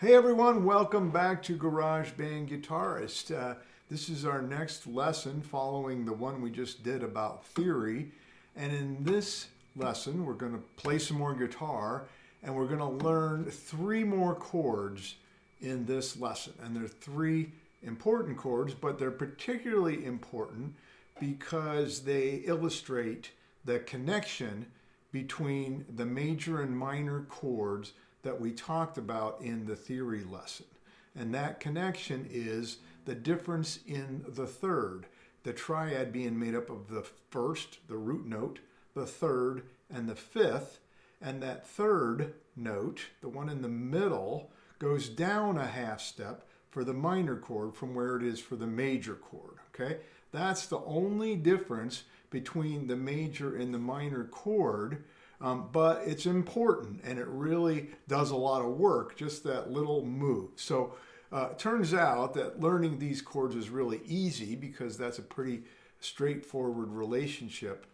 Hey everyone, welcome back to GarageBand Guitarist. This is our next lesson following the one we just did about theory. And in this lesson, we're going to play some more guitar and we're going to learn 3 more chords in this lesson. And they're 3 important chords, but they're particularly important because they illustrate the connection between the major and minor chords that we talked about in the theory lesson. And that connection is the difference in the third, the triad being made up of the first, the root note, the third, and the fifth. And that third note, the one in the middle, goes down a half step for the minor chord from where it is for the major chord, okay? That's the only difference between the major and the minor chord. But it's important and it really does a lot of work, just that little move. So it turns out that learning these chords is really easy because that's a pretty straightforward relationship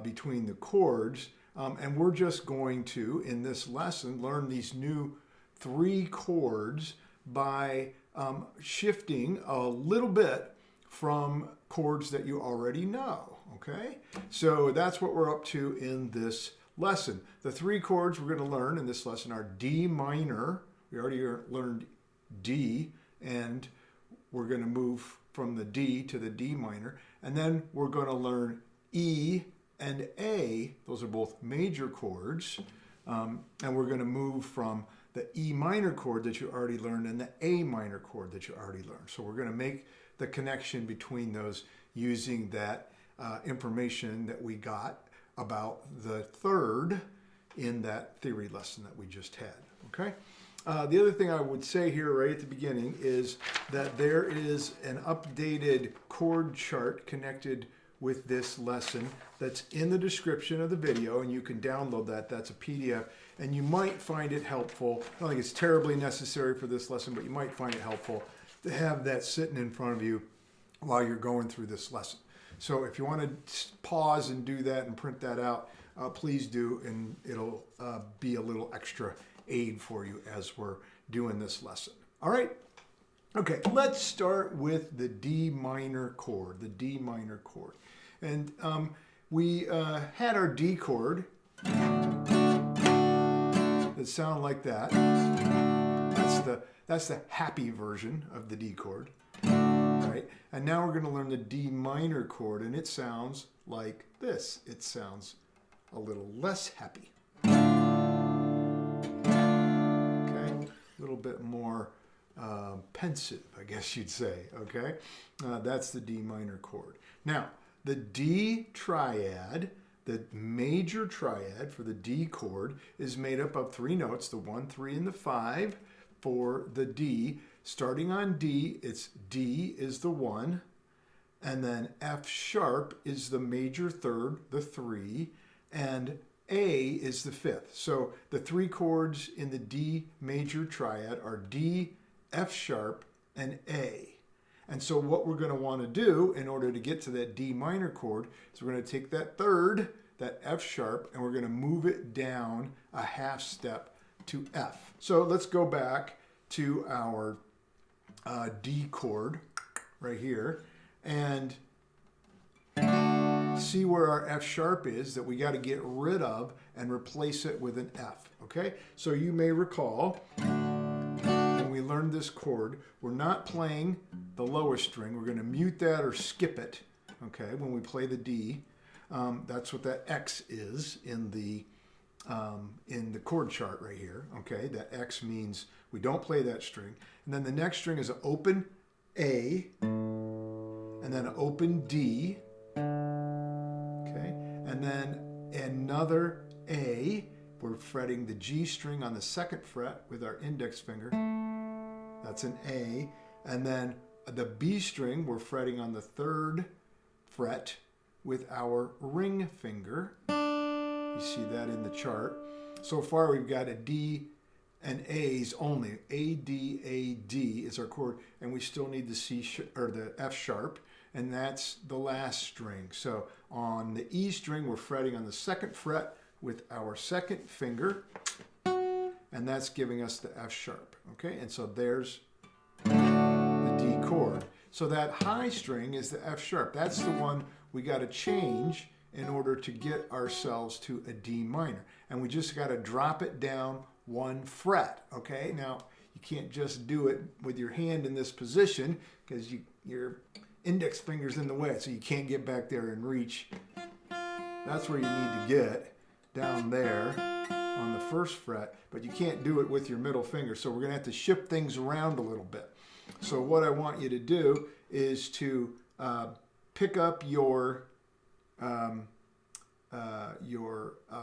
between the chords. And we're just going to, in this lesson, learn these new 3 chords by shifting a little bit from chords that you already know, okay? So that's what we're up to in this lesson. The 3 chords we're going to learn in this lesson are D minor. We already learned D, and we're going to move from the D to the D minor. And then we're going to learn E and A. Those are both major chords. And we're going to move from the E minor chord that you already learned and the A minor chord that you already learned. So we're going to make the connection between those using that information that we got about the third in that theory lesson that we just had, okay? The other thing I would say here right at the beginning is that there is an updated chord chart connected with this lesson that's in the description of the video, and you can download that. That's a PDF, and you might find it helpful. I don't think it's terribly necessary for this lesson, but you might find it helpful to have that sitting in front of you while you're going through this lesson. So if you want to pause and do that and print that out, please do, and it'll be a little extra aid for you as we're doing this lesson. All right? Okay, let's start with the D minor chord, the D minor chord. And we had our D chord that sound like that. That's the happy version of the D chord. Right? And now we're going to learn the D minor chord, and it sounds like this. It sounds a little less happy. Okay? A little bit more pensive, I guess you'd say. Okay? That's the D minor chord. Now, the D triad, the major triad for the D chord, is made up of 3 notes, the 1, 3, and the 5 for the D. Starting on D, it's D is the 1, and then F sharp is the major third, the 3, and A is the 5th. So the 3 chords in the D major triad are D, F sharp, and A. And so what we're going to want to do in order to get to that D minor chord is we're going to take that third, that F sharp, and we're going to move it down a half step to F. So let's go back to our D chord right here and see where our F sharp is that we got to get rid of and replace it with an F, okay? So you may recall when we learned this chord, we're not playing the lowest string. We're going to mute that or skip it, okay, when we play the D. That's what that X is in the chord chart right here, okay? That X means we don't play that string. And then the next string is an open A, and then an open D, okay? And then another A. We're fretting the G string on the 2nd fret with our index finger. That's an A. And then the B string, we're fretting on the 3rd fret with our ring finger. You see that in the chart. So far we've got a D and A's only. A, D, A, D is our chord, and we still need the F sharp, and that's the last string. So on the E string, we're fretting on the 2nd fret with our 2nd finger, and that's giving us the F sharp, okay? And so there's the D chord. So that high string is the F sharp. That's the one we got to change in order to get ourselves to a D minor. And we just got to drop it down 1 fret, okay? Now, you can't just do it with your hand in this position because your index finger's in the way, so you can't get back there and reach. That's where you need to get, down there on the 1st fret, but you can't do it with your middle finger, so we're going to have to shift things around a little bit. So what I want you to do is to pick up your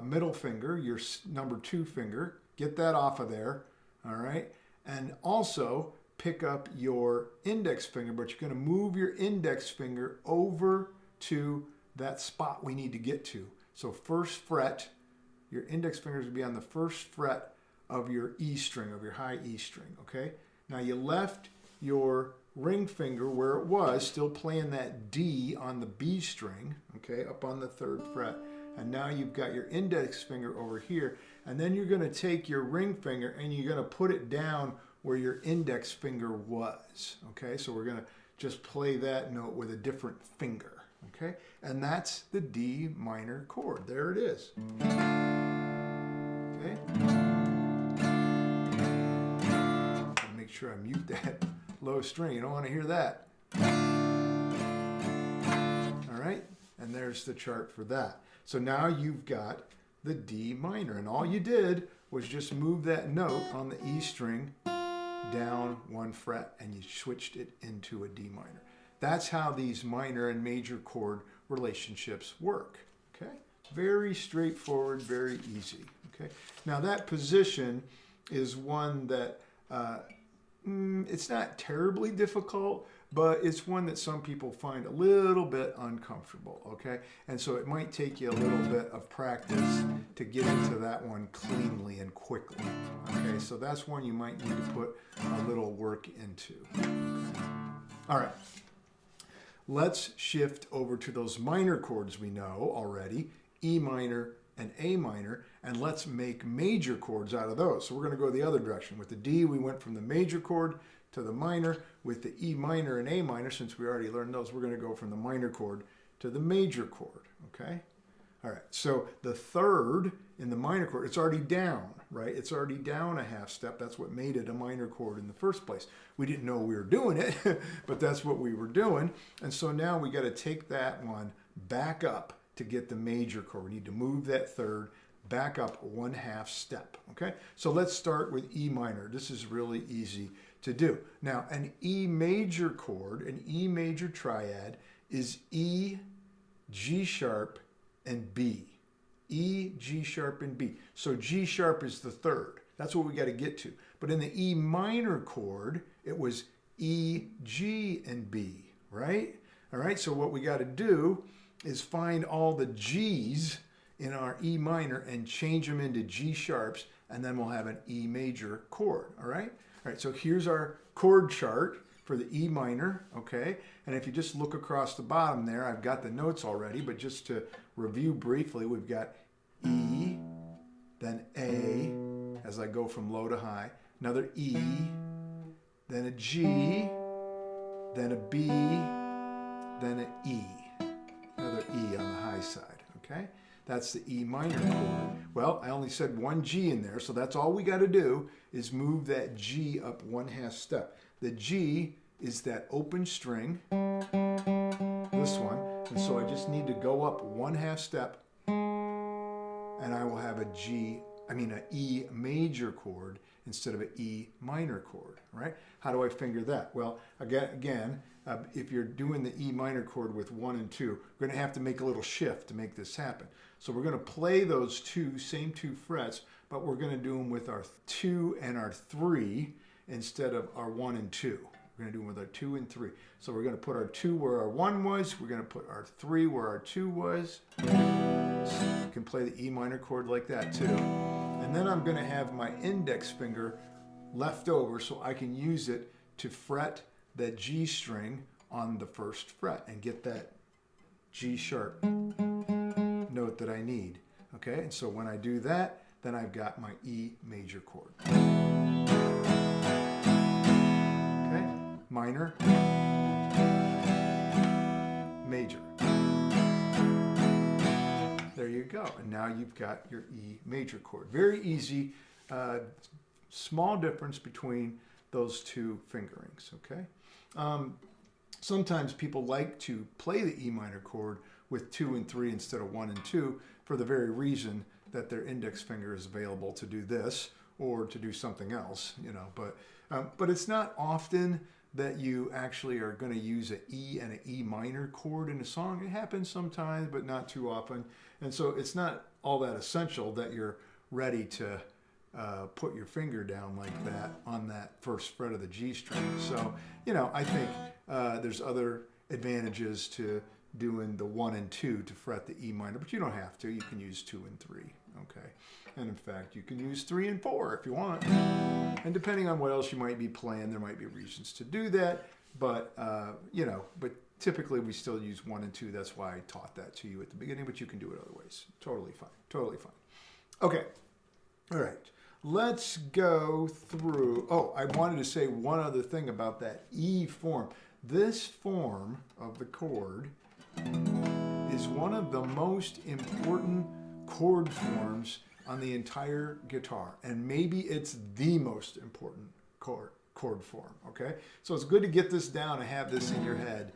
middle finger, your number 2 finger, get that off of there, all right? And also pick up your index finger, but you're going to move your index finger over to that spot we need to get to. So 1st fret, your index finger is going to be on the 1st fret of your E string, of your high E string, okay? Now you left your ring finger where it was, still playing that D on the B string, okay, up on the 3rd fret. And now you've got your index finger over here, and then you're going to take your ring finger and you're going to put it down where your index finger was, okay? So we're going to just play that note with a different finger, okay? And that's the D minor chord. There it is, okay? Make sure I mute that low string. You don't want to hear that. All right, and there's the chart for that. So now you've got the D minor, and all you did was just move that note on the E string down 1 fret, and you switched it into a D minor. That's how these minor and major chord relationships work, okay? Very straightforward, very easy, okay? Now that position is one that it's not terribly difficult, but it's one that some people find a little bit uncomfortable, okay? And so it might take you a little bit of practice to get into that one cleanly and quickly, okay? So that's one you might need to put a little work into, okay? All right, let's shift over to those minor chords we know already, E minor and A minor, and let's make major chords out of those. So we're going to go the other direction. With the D, we went from the major chord to the minor. With the E minor and A minor, since we already learned those, we're going to go from the minor chord to the major chord, okay? All right, so the 3rd in the minor chord, it's already down, right? It's already down a half step. That's what made it a minor chord in the first place. We didn't know we were doing it, but that's what we were doing. And so now we got to take that one back up to get the major chord. We need to move that 3rd back up 1/2 step, okay? So let's start with E minor. This is really easy to do. Now, an E major chord, an E major triad, is E, G sharp, and B. E, G sharp, and B. So G sharp is the 3rd. That's what we got to get to. But in the E minor chord, it was E, G, and B, right? All right, so what we got to do is find all the G's in our E minor and change them into G sharps, and then we'll have an E major chord, all right? All right, so here's our chord chart for the E minor, okay? And if you just look across the bottom there, I've got the notes already, but just to review briefly, we've got E, then A, as I go from low to high, another E, then a G, then a B, then an E, another E on the high side, okay? That's the E minor chord. Well, I only said 1 G in there, so that's all we got to do is move that G up 1/2 step. The G is that open string, this one, and so I just need to go up 1/2 step, and I will have an E major chord instead of an E minor chord, right? How do I finger that? Well, again, if you're doing the E minor chord with 1 and 2, we're going to have to make a little shift to make this happen. So we're going to play those same two frets, but we're going to do them with our 2 and our 3 instead of our 1 and 2. We're going to do them with our 2 and 3. So we're going to put our 2 where our 1 was. We're going to put our 3 where our 2 was. So you can play the E minor chord like that too. And then I'm going to have my index finger left over so I can use it to fret that G string on the 1st fret and get that G sharp note that I need. Okay, and so when I do that, then I've got my E major chord. Okay, minor, major. There you go. And now you've got your E major chord. Very easy, small difference between those two fingerings, okay? Sometimes people like to play the E minor chord with 2 and 3 instead of 1 and 2 for the very reason that their index finger is available to do this or to do something else, you know, but it's not often that you actually are going to use an E and an E minor chord in a song. It happens sometimes, but not too often. And so it's not all that essential that you're ready to put your finger down like that on that first fret of the G string. So, you know, I think there's other advantages to doing the 1 and 2 to fret the E minor, but you don't have to. You can use 2 and 3, okay? And in fact, you can use 3 and 4 if you want. And depending on what else you might be playing, there might be reasons to do that. But, you know, but typically we still use 1 and 2. That's why I taught that to you at the beginning, but you can do it other ways. Totally fine, totally fine. Okay, all right. Let's go through, oh, I wanted to say one other thing about that E form. This form of the chord is one of the most important chord forms on the entire guitar, and maybe it's the most important chord form, okay? So it's good to get this down and have this in your head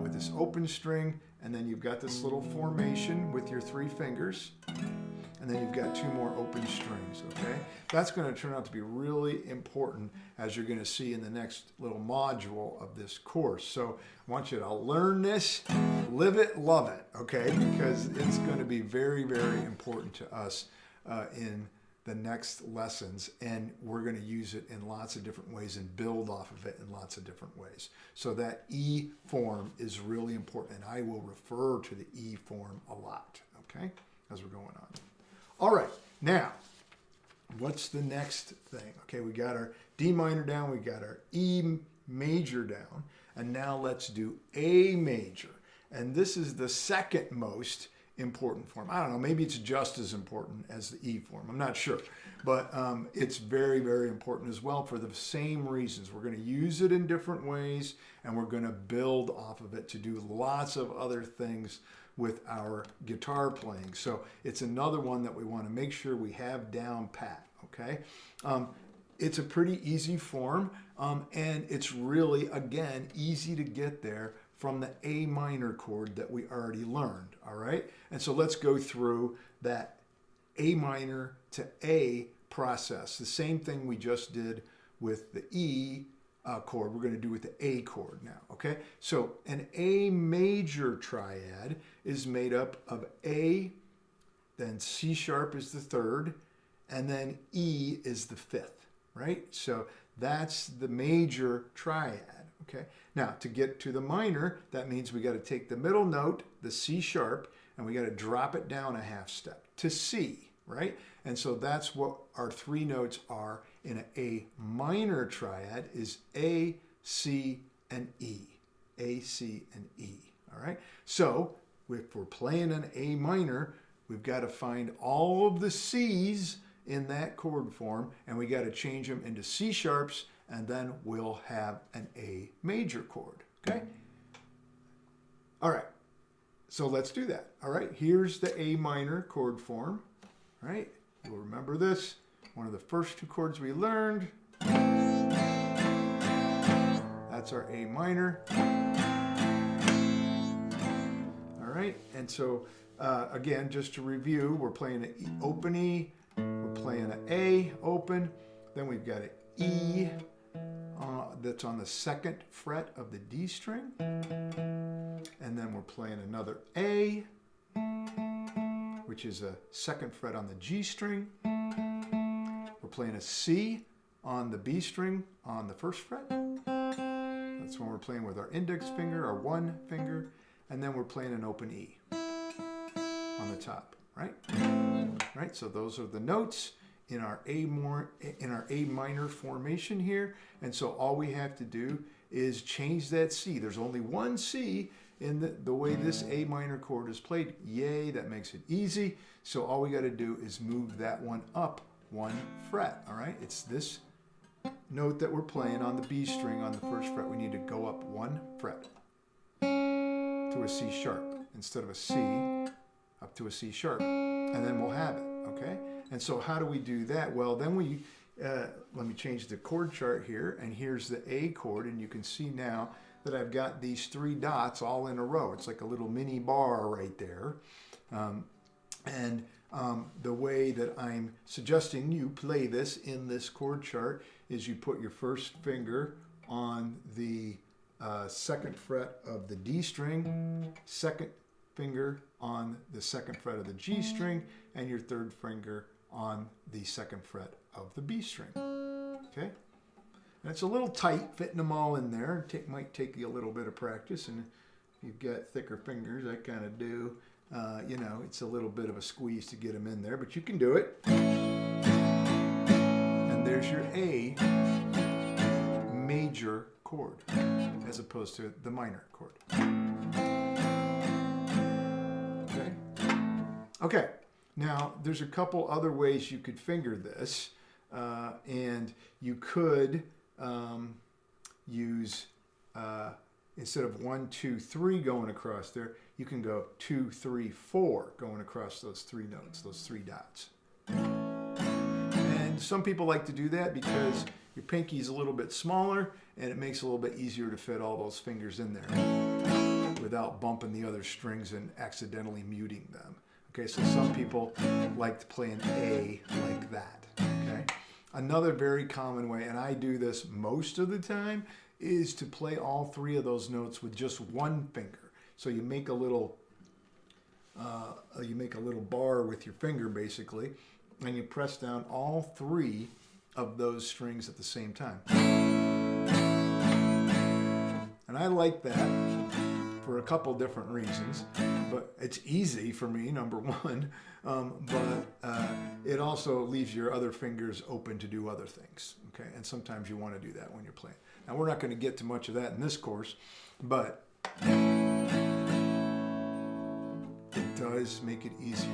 with this open string, and then you've got this little formation with your 3 fingers, and then you've got 2 more open strings, okay? That's going to turn out to be really important, as you're going to see in the next little module of this course. So I want you to learn this, live it, love it, okay? Because it's going to be very, very important to us in the next lessons, and we're going to use it in lots of different ways and build off of it in lots of different ways. So that E form is really important, and I will refer to the E form a lot, okay, as we're going on. All right, now, what's the next thing? Okay, we got our D minor down, we got our E major down, and now let's do A major. And this is the second most important form. I don't know, maybe it's just as important as the E form. I'm not sure, but it's very, very important as well for the same reasons. We're going to use it in different ways, and we're going to build off of it to do lots of other things with our guitar playing. So it's another one that we want to make sure we have down pat, okay? It's a pretty easy form, and it's really, again, easy to get there from the A minor chord that we already learned, all right? And so let's go through that A minor to A process. The same thing we just did with the E chord, we're going to do with the A chord now, okay? So an A major triad is made up of A, then C sharp is the third, and then E is the fifth, right? So that's the major triad, okay? Now, to get to the minor, that means we got to take the middle note, the C sharp, and we got to drop it down a half step to C, right? And so that's what our 3 notes are in an A minor triad is A, C, and E. A, C, and E, all right? So if we're playing an A minor, we've got to find all of the C's in that chord form, and we got to change them into C sharps, and then we'll have an A major chord, okay? All right, so let's do that, all right? Here's the A minor chord form, right? You'll remember this, one of the first 2 chords we learned. That's our A minor. All right, and so again, just to review, we're playing an E, open E, we're playing an A open, then we've got an E that's on the 2nd fret of the D string, and then we're playing another A, which is a 2nd fret on the G string. We're playing a C on the B string on the 1st fret. That's when we're playing with our index finger, our 1 finger, and then we're playing an open E on the top, right? Right, so those are the notes in our A minor formation here, and so all we have to do is change that C. There's only one C in the way this A minor chord is played. Yay, that makes it easy. So all we got to do is move that one up 1 fret, all right? It's this note that we're playing on the B string on the 1st fret. We need to go up 1 fret to a C sharp instead of a C, up to a C sharp, and then we'll have it, okay? And so how do we do that? Well, then we, let me change the chord chart here, and here's the A chord, and you can see now that I've got these 3 dots all in a row. It's like a little mini bar right there. The way that I'm suggesting you play this in this chord chart is you put your 1st finger on the 2nd fret of the D string, 2nd finger on the 2nd fret of the G string, and your 3rd finger on the 2nd fret of the B string. Okay? And it's a little tight, fitting them all in there. It might take you a little bit of practice, and if you've got thicker fingers, I kind of do. You know, it's a little bit of a squeeze to get them in there, but you can do it. And there's your A major chord, as opposed to the minor chord. Okay? Okay, now there's a couple other ways you could finger this, and you could use, instead of 1, 2, 3 going across there, you can go 2, 3, 4 going across those 3 notes, those 3 dots. And some people like to do that because your pinky's a little bit smaller and it makes it a little bit easier to fit all those fingers in there without bumping the other strings and accidentally muting them. Okay, so some people like to play an A like that. Okay, another very common way, and I do this most of the time, is to play all 3 of those notes with just 1 finger. So you make a little bar with your finger basically, and you press down all 3 of those strings at the same time. And I like that for a couple different reasons, but it's easy for me, number 1, but it also leaves your other fingers open to do other things, okay? And sometimes you want to do that when you're playing. Now, we're not going to get to much of that in this course, but it does make it easier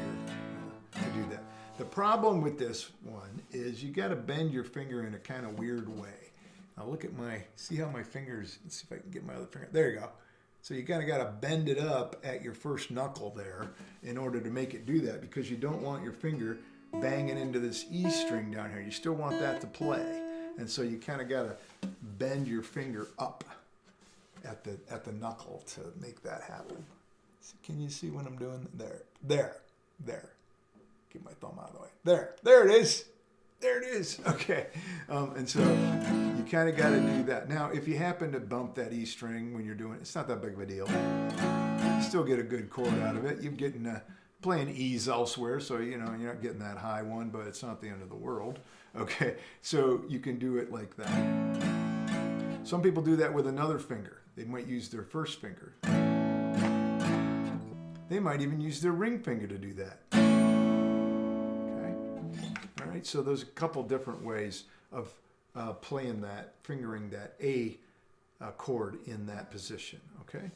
to do that. The problem with this one is you got to bend your finger in a kind of weird way. Now look at see how my fingers, let's see if I can get my other finger, there you go. So you kind of got to bend it up at your 1st knuckle there in order to make it do that, because you don't want your finger banging into this E string down here. You still want that to play. And so you kind of got to bend your finger up at the knuckle to make that happen. So can you see what I'm doing? There. Get my thumb out of the way. There it is. There it is. Okay. And so you kind of got to do that. Now, if you happen to bump that E string when you're doing it, it's not that big of a deal. You still get a good chord out of it. You're getting playing E's elsewhere, so you know you're not getting that high one, but it's not the end of the world. Okay, so you can do it like that. Some people do that with another finger. They might use their 1st finger. They might even use their ring finger to do that. Okay, all right. So there's a couple different ways of playing that, fingering that A chord in that position. Okay.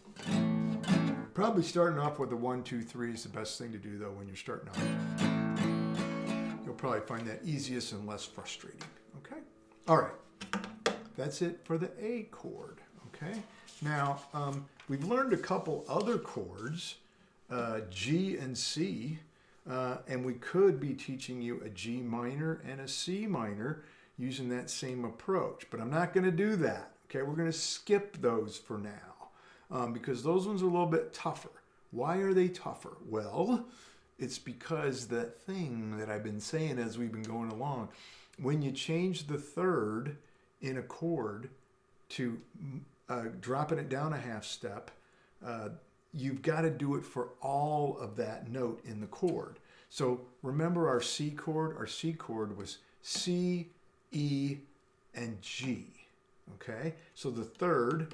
Probably starting off with a 1, 2, 3 is the best thing to do though when you're starting off. You'll probably find that easiest and less frustrating. Okay. All right. That's it for the A chord. Okay. Now we've learned a couple other chords, G and C, and we could be teaching you a G minor and a C minor using that same approach, but I'm not going to do that. Okay. We're going to skip those for now. Because those ones are a little bit tougher. Why are they tougher? Well, it's because that thing that I've been saying as we've been going along, when you change the 3rd in a chord to dropping it down a half step, you've got to do it for all of that note in the chord. So remember our C chord? Our C chord was C, E, and G. Okay, so the 3rd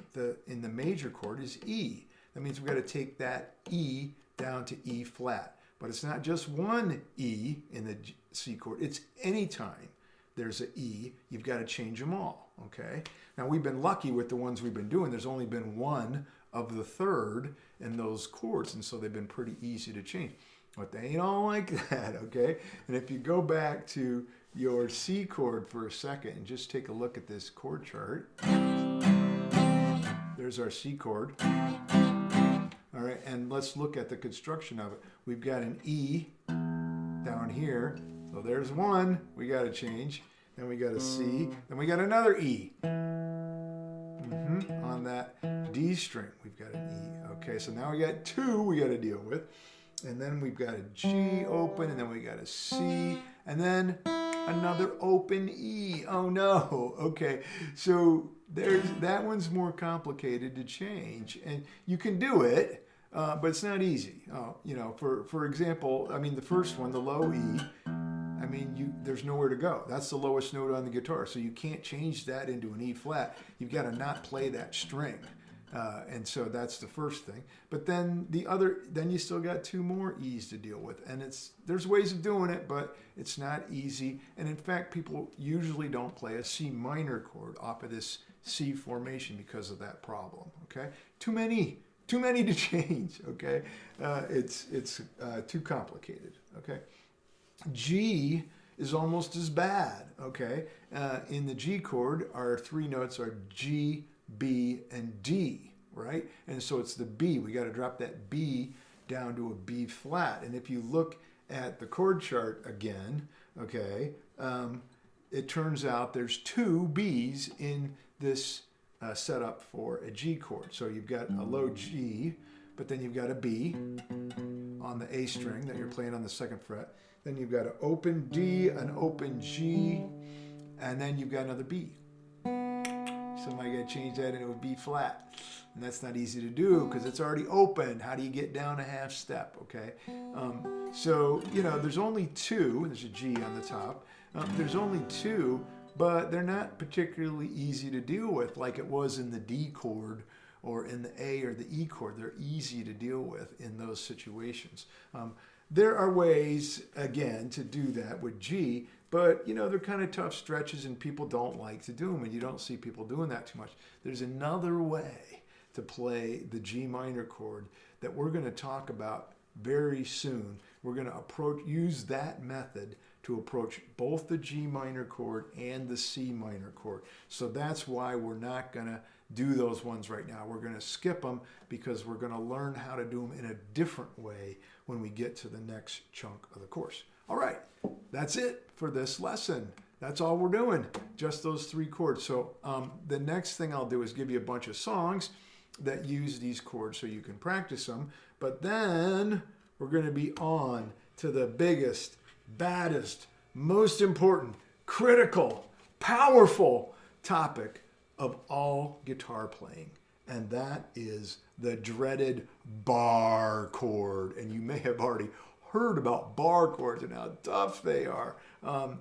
in the major chord is E. That means we've got to take that E down to E flat. But it's not just one E in the C chord. It's any time there's an E, you've got to change them all. Okay, now we've been lucky with the ones we've been doing. There's only been one of the third in those chords, and so they've been pretty easy to change. But they ain't all like that, okay? And if you go back to your C chord for a second and just take a look at this chord chart. There's our C chord. All right, and let's look at the construction of it. We've got an E down here. So there's one we got to change. Then we got a C. Then we got another E. On that D string, we've got an E. Okay, so now we got two we got to deal with. And then we've got a G open, and then we got a C, and then another open E. Oh no. Okay, so that one's more complicated to change, and you can do it, but it's not easy. You know, for example, I mean the first one, the low E. I mean, there's nowhere to go. That's the lowest note on the guitar, so you can't change that into an E flat. You've got to not play that string. And so that's the first thing. But then then you still got two more E's to deal with. And there's ways of doing it, but it's not easy. And in fact, people usually don't play a C minor chord off of this C formation because of that problem, okay? Too many to change, okay? It's too complicated, okay? G is almost as bad, okay? In the G chord, our three notes are G, B, and D, right? And so it's the B. We got to drop that B down to a B flat. And if you look at the chord chart again, okay, it turns out there's two B's in this setup for a G chord. So you've got a low G, but then you've got a B on the A string that you're playing on the second fret. Then you've got an open D, an open G, and then you've got another B. Somebody got to change that into a B flat. And that's not easy to do because it's already open. How do you get down a half step, okay? So, you know, there's only two. There's a G on the top. There's only two, but they're not particularly easy to deal with like it was in the D chord or in the A or the E chord. They're easy to deal with in those situations. There are ways, again, to do that with G, but, you know, they're kind of tough stretches and people don't like to do them, and you don't see people doing that too much. There's another way to play the G minor chord that we're going to talk about very soon. We're going to use that method to approach both the G minor chord and the C minor chord. So that's why we're not going to do those ones right now. We're going to skip them because we're going to learn how to do them in a different way when we get to the next chunk of the course. All right, that's it for this lesson. That's all we're doing, just those three chords. So the next thing I'll do is give you a bunch of songs that use these chords so you can practice them. But then we're going to be on to the biggest, baddest, most important, critical, powerful topic of all guitar playing. And that is the dreaded bar chord. And you may have already heard about bar chords and how tough they are. We're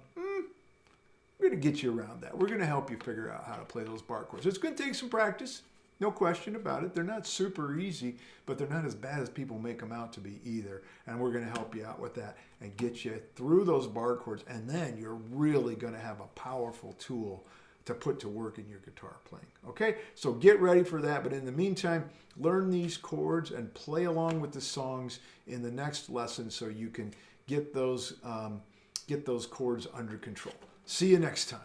going to get you around that. We're going to help you figure out how to play those bar chords. It's going to take some practice. No question about it. They're not super easy, but they're not as bad as people make them out to be either. And we're going to help you out with that and get you through those bar chords. And then you're really going to have a powerful tool to put to work in your guitar playing. Okay, so get ready for that. But in the meantime, learn these chords and play along with the songs in the next lesson so you can get those chords under control. See you next time.